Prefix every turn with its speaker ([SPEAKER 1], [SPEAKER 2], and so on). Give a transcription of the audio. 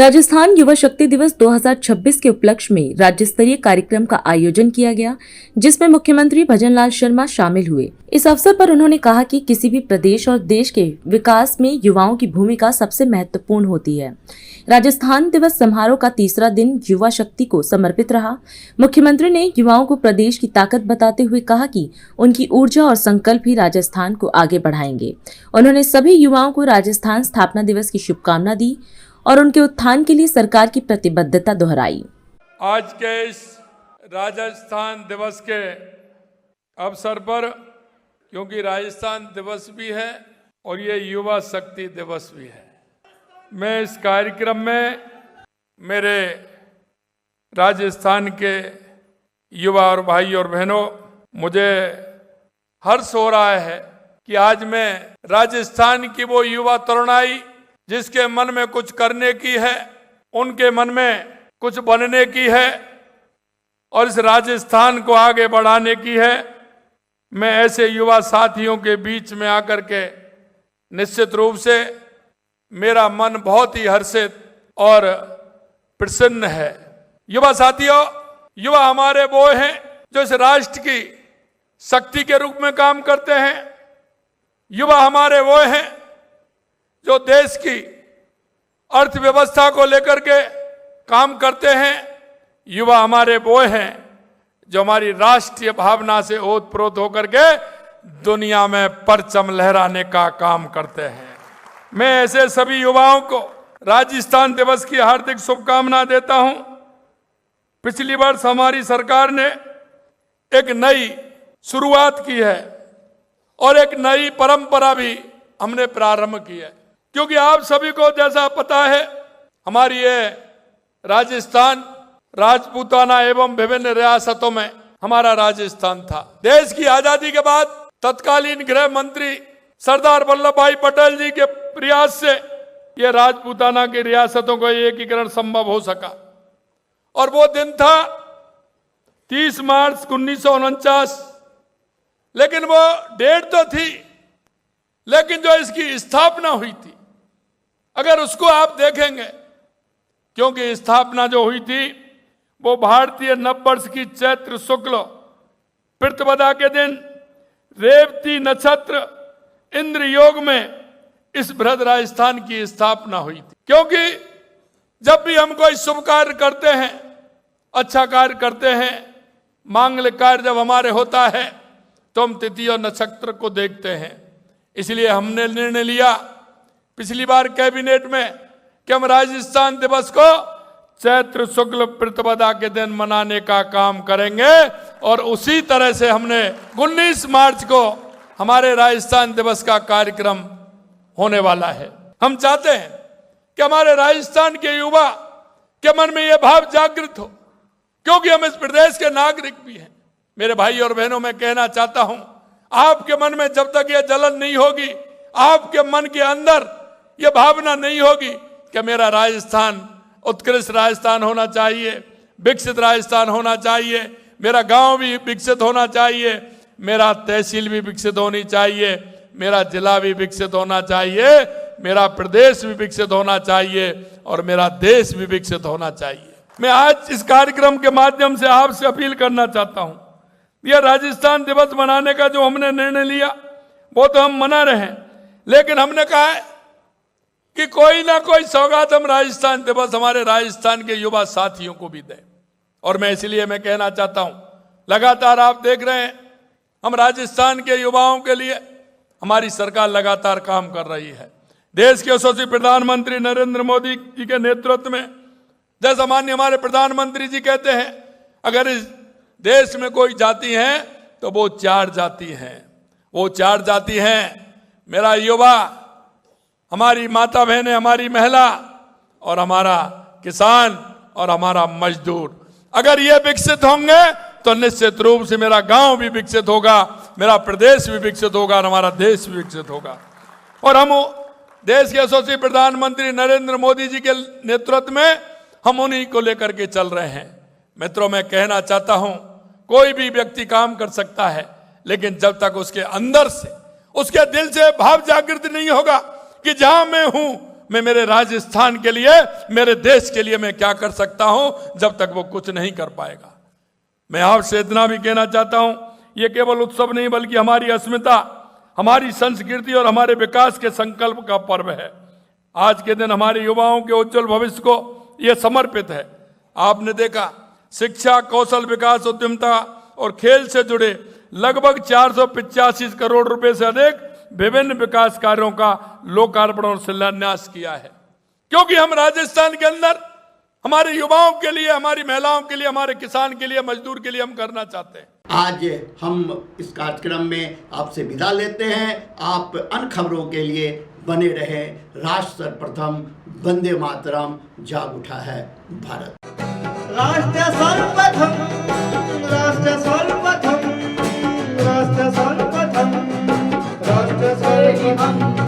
[SPEAKER 1] राजस्थान युवा शक्ति दिवस 2026 के उपलक्ष्य में राज्य स्तरीय कार्यक्रम का आयोजन किया गया, जिसमें मुख्यमंत्री भजनलाल शर्मा शामिल हुए। इस अवसर पर उन्होंने कहा कि किसी भी प्रदेश और देश के विकास में युवाओं की भूमिका सबसे महत्वपूर्ण होती है। राजस्थान दिवस समारोह का तीसरा दिन युवा शक्ति को समर्पित रहा। मुख्यमंत्री ने युवाओं को प्रदेश की ताकत बताते हुए कहा कि उनकी ऊर्जा और संकल्प ही राजस्थान को आगे बढ़ाएंगे। उन्होंने सभी युवाओं को राजस्थान स्थापना दिवस की शुभकामना दी और उनके उत्थान के लिए सरकार की प्रतिबद्धता दोहराई।
[SPEAKER 2] आज के इस राजस्थान दिवस के अवसर पर, क्योंकि राजस्थान दिवस भी है और ये युवा शक्ति दिवस भी है, मैं इस कार्यक्रम में मेरे राजस्थान के युवा और भाई और बहनों, मुझे हर्ष हो रहा है कि आज मैं राजस्थान की वो युवा तरुणाई जिसके मन में कुछ करने की है, उनके मन में कुछ बनने की है और इस राजस्थान को आगे बढ़ाने की है, मैं ऐसे युवा साथियों के बीच में आकर के निश्चित रूप से मेरा मन बहुत ही हर्षित और प्रसन्न है। युवा साथियों, युवा हमारे वो हैं जो इस राष्ट्र की शक्ति के रूप में काम करते हैं। युवा हमारे वो हैं जो देश की अर्थव्यवस्था को लेकर के काम करते हैं। युवा हमारे वो हैं जो हमारी राष्ट्रीय भावना से ओतप्रोत होकर के दुनिया में परचम लहराने का काम करते हैं। मैं ऐसे सभी युवाओं को राजस्थान दिवस की हार्दिक शुभकामना देता हूं। पिछली वर्ष हमारी सरकार ने एक नई शुरुआत की है और एक नई परंपरा भी हमने प्रारंभ की है, क्योंकि आप सभी को जैसा पता है, हमारी ये राजस्थान राजपूताना एवं विभिन्न रियासतों में हमारा राजस्थान था। देश की आजादी के बाद तत्कालीन गृह मंत्री सरदार वल्लभ भाई पटेल जी के प्रयास से ये राजपूताना की रियासतों का एकीकरण संभव हो सका और वो दिन था 30 मार्च 1949। लेकिन वो डेट तो थी, लेकिन जो इसकी स्थापना हुई थी, अगर उसको आप देखेंगे, क्योंकि स्थापना जो हुई थी वो भारतीय नववर्ष की चैत्र शुक्ल प्रतिपदा के दिन रेवती नक्षत्र इंद्र योग में इस बृहद राजस्थान की स्थापना हुई थी। क्योंकि जब भी हम कोई शुभ कार्य करते हैं, अच्छा कार्य करते हैं, मांगलिक कार्य जब हमारे होता है तो हम तिथि और नक्षत्र को देखते हैं। इसलिए हमने निर्णय लिया पिछली बार कैबिनेट में कि हम राजस्थान दिवस को चैत्र शुक्ल प्रतिपदा के दिन मनाने का काम करेंगे और उसी तरह से हमने 19 मार्च को हमारे राजस्थान दिवस का कार्यक्रम होने वाला है। हम चाहते हैं कि हमारे राजस्थान के युवा के मन में यह भाव जागृत हो, क्योंकि हम इस प्रदेश के नागरिक भी हैं। मेरे भाई और बहनों, मैं कहना चाहता हूं, आपके मन में जब तक यह जलन नहीं होगी, आपके मन के अंदर यह भावना नहीं होगी कि मेरा राजस्थान उत्कृष्ट राजस्थान होना चाहिए, विकसित राजस्थान होना चाहिए, मेरा गांव भी विकसित होना चाहिए, मेरा तहसील भी विकसित होनी चाहिए, मेरा जिला भी विकसित होना चाहिए, मेरा प्रदेश भी विकसित होना चाहिए और मेरा देश भी विकसित होना चाहिए। मैं आज इस कार्यक्रम के माध्यम से आपसे अपील करना चाहता हूं, यह राजस्थान दिवस मनाने का जो हमने निर्णय लिया वो तो हम मना रहे हैं, लेकिन हमने कहा है कि कोई ना कोई सौगात हम राजस्थान दिवस हमारे राजस्थान के युवा साथियों को भी दें। और मैं इसलिए मैं कहना चाहता हूं, लगातार आप देख रहे हैं हम राजस्थान के युवाओं के लिए हमारी सरकार लगातार काम कर रही है। देश के यशस्वी प्रधानमंत्री नरेंद्र मोदी जी के नेतृत्व में, जैसा माननीय हमारे प्रधानमंत्री जी कहते हैं, अगर इस देश में कोई जाति है तो वो 4 जाति हैं। वो 4 जाति हैं मेरा युवा, हमारी माता बहनें, हमारी महिला और हमारा किसान और हमारा मजदूर। अगर ये विकसित होंगे तो निश्चित रूप से मेरा गांव भी विकसित होगा, मेरा प्रदेश भी विकसित होगा और हमारा देश भी विकसित होगा। और हम देश के यशस्वी प्रधानमंत्री नरेंद्र मोदी जी के नेतृत्व में हम उन्हीं को लेकर के चल रहे हैं। मित्रों, मैं कहना चाहता हूं, कोई भी व्यक्ति काम कर सकता है, लेकिन जब तक उसके अंदर से, उसके दिल से भाव जागृत नहीं होगा कि जहां मैं हूं मैं मेरे राजस्थान के लिए, मेरे देश के लिए मैं क्या कर सकता हूं, जब तक वो कुछ नहीं कर पाएगा। मैं आपसे इतना भी कहना चाहता हूं, ये केवल उत्सव नहीं बल्कि हमारी अस्मिता, हमारी संस्कृति और हमारे विकास के संकल्प का पर्व है। आज के दिन हमारे युवाओं के उज्जवल भविष्य को यह समर्पित है। आपने देखा, शिक्षा, कौशल विकास, उद्यमिता और खेल से जुड़े लगभग 485 करोड़ रुपए से अधिक विभिन्न विकास कार्यों का लोकार्पण और शिलान्यास किया है, क्योंकि हम राजस्थान के अंदर हमारे युवाओं के लिए, हमारी महिलाओं के लिए, हमारे किसान के लिए, मजदूर के लिए हम करना चाहते हैं।
[SPEAKER 3] आज हम इस कार्यक्रम में आपसे विदा लेते हैं। आप अन्य खबरों के लिए बने रहे। राष्ट्र सर्वप्रथम, वंदे मातरम, जाग उठा है भारत।
[SPEAKER 4] राष्ट्र सर्वप्रथम, राष्ट्र सर्वप्रथम, राष्ट्र सर्वप्रथम, राष्ट्र सर्वप्रथम।